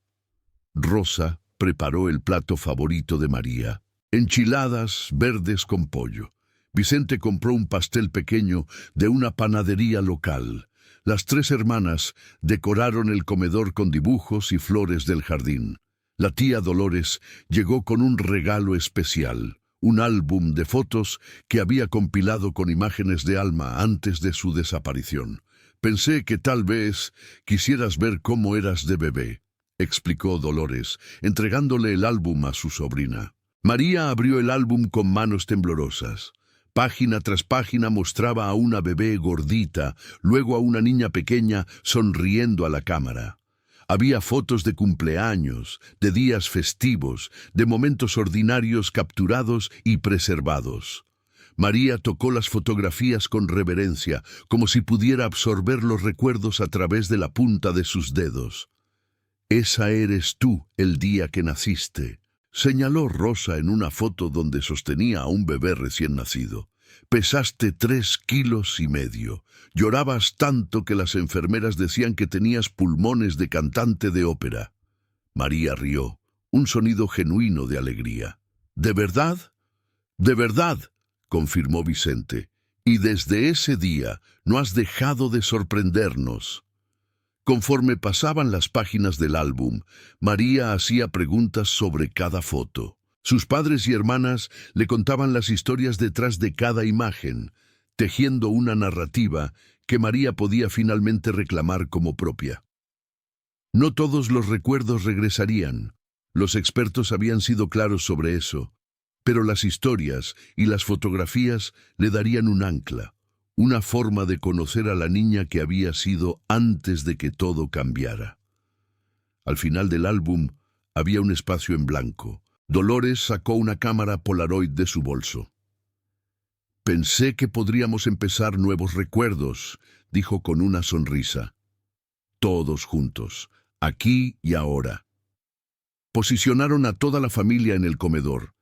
Rosa preparó el plato favorito de María: enchiladas verdes con pollo. Vicente compró un pastel pequeño de una panadería local. Las 3 hermanas decoraron el comedor con dibujos y flores del jardín. La tía Dolores llegó con un regalo especial, un álbum de fotos que había compilado con imágenes de Alma antes de su desaparición. «Pensé que tal vez quisieras ver cómo eras de bebé», explicó Dolores, entregándole el álbum a su sobrina. María abrió el álbum con manos temblorosas. Página tras página mostraba a una bebé gordita, luego a una niña pequeña sonriendo a la cámara. Había fotos de cumpleaños, de días festivos, de momentos ordinarios capturados y preservados. María tocó las fotografías con reverencia, como si pudiera absorber los recuerdos a través de la punta de sus dedos. «Esa eres tú el día que naciste», señaló Rosa en una foto donde sostenía a un bebé recién nacido. «Pesaste 3,5 kilos. Llorabas tanto que las enfermeras decían que tenías pulmones de cantante de ópera». María rió, un sonido genuino de alegría. «¿De verdad?» «De verdad», confirmó Vicente. «Y desde ese día no has dejado de sorprendernos». Conforme pasaban las páginas del álbum, María hacía preguntas sobre cada foto. Sus padres y hermanas le contaban las historias detrás de cada imagen, tejiendo una narrativa que María podía finalmente reclamar como propia. No todos los recuerdos regresarían. Los expertos habían sido claros sobre eso, pero las historias y las fotografías le darían un ancla, una forma de conocer a la niña que había sido antes de que todo cambiara. Al final del álbum había un espacio en blanco. Dolores sacó una cámara Polaroid de su bolso. Pensé que podríamos empezar nuevos recuerdos, dijo con una sonrisa. Todos juntos, aquí y ahora. Posicionaron a toda la familia en el comedor,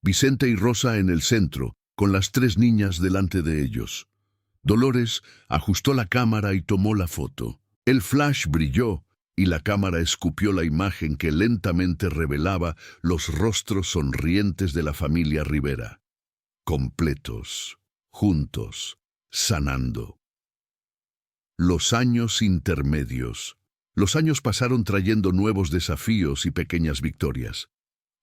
Vicente y Rosa en el centro, con las 3 niñas delante de ellos. Dolores ajustó la cámara y tomó la foto. El flash brilló y la cámara escupió la imagen que lentamente revelaba los rostros sonrientes de la familia Rivera. Completos, juntos, sanando. Los años intermedios. Los años pasaron trayendo nuevos desafíos y pequeñas victorias.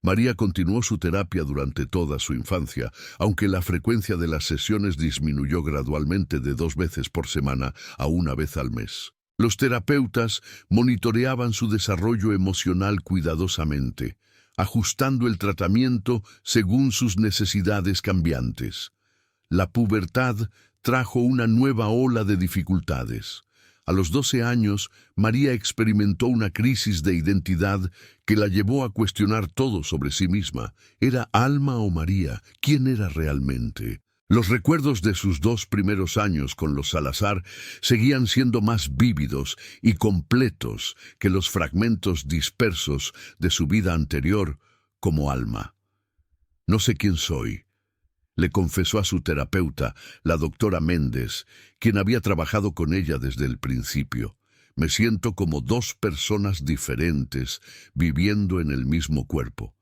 María continuó su terapia durante toda su infancia, aunque la frecuencia de las sesiones disminuyó gradualmente de 2 veces por semana a 1 vez al mes. Los terapeutas monitoreaban su desarrollo emocional cuidadosamente, ajustando el tratamiento según sus necesidades cambiantes. La pubertad trajo una nueva ola de dificultades. A los 12 años, María experimentó una crisis de identidad que la llevó a cuestionar todo sobre sí misma. ¿Era Alma o María? ¿Quién era realmente? Los recuerdos de sus 2 primeros años con los Salazar seguían siendo más vívidos y completos que los fragmentos dispersos de su vida anterior como Alma. No sé quién soy, le confesó a su terapeuta, la doctora Méndez, quien había trabajado con ella desde el principio. Me siento como 2 personas diferentes viviendo en el mismo cuerpo.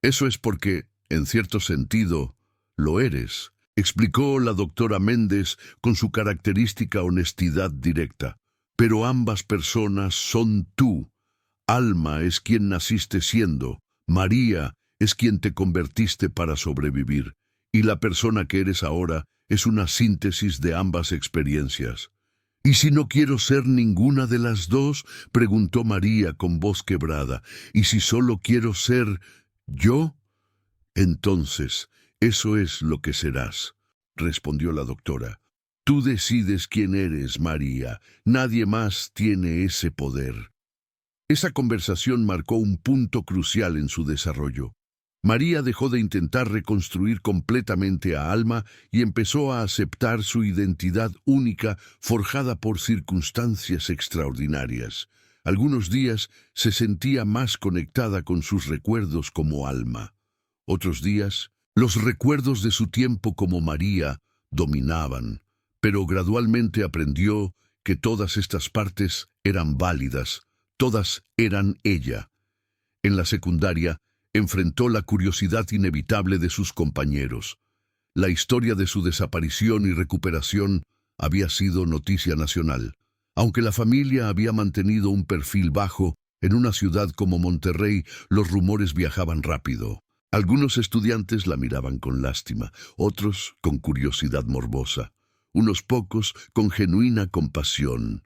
Eso es porque, en cierto sentido, lo eres, explicó la doctora Méndez con su característica honestidad directa. Pero ambas personas son tú. Alma es quien naciste siendo, María es quien te convertiste para sobrevivir. Y la persona que eres ahora es una síntesis de ambas experiencias. ¿Y si no quiero ser ninguna de las 2? Preguntó María con voz quebrada. ¿Y si solo quiero ser yo? Entonces, eso es lo que serás, respondió la doctora. Tú decides quién eres, María. Nadie más tiene ese poder. Esa conversación marcó un punto crucial en su desarrollo. María dejó de intentar reconstruir completamente a Alma y empezó a aceptar su identidad única forjada por circunstancias extraordinarias. Algunos días se sentía más conectada con sus recuerdos como Alma. Otros días, los recuerdos de su tiempo como María dominaban, pero gradualmente aprendió que todas estas partes eran válidas, todas eran ella. En la secundaria, enfrentó la curiosidad inevitable de sus compañeros. La historia de su desaparición y recuperación había sido noticia nacional. Aunque la familia había mantenido un perfil bajo, en una ciudad como Monterrey los rumores viajaban rápido. Algunos estudiantes la miraban con lástima, otros con curiosidad morbosa, unos pocos con genuina compasión.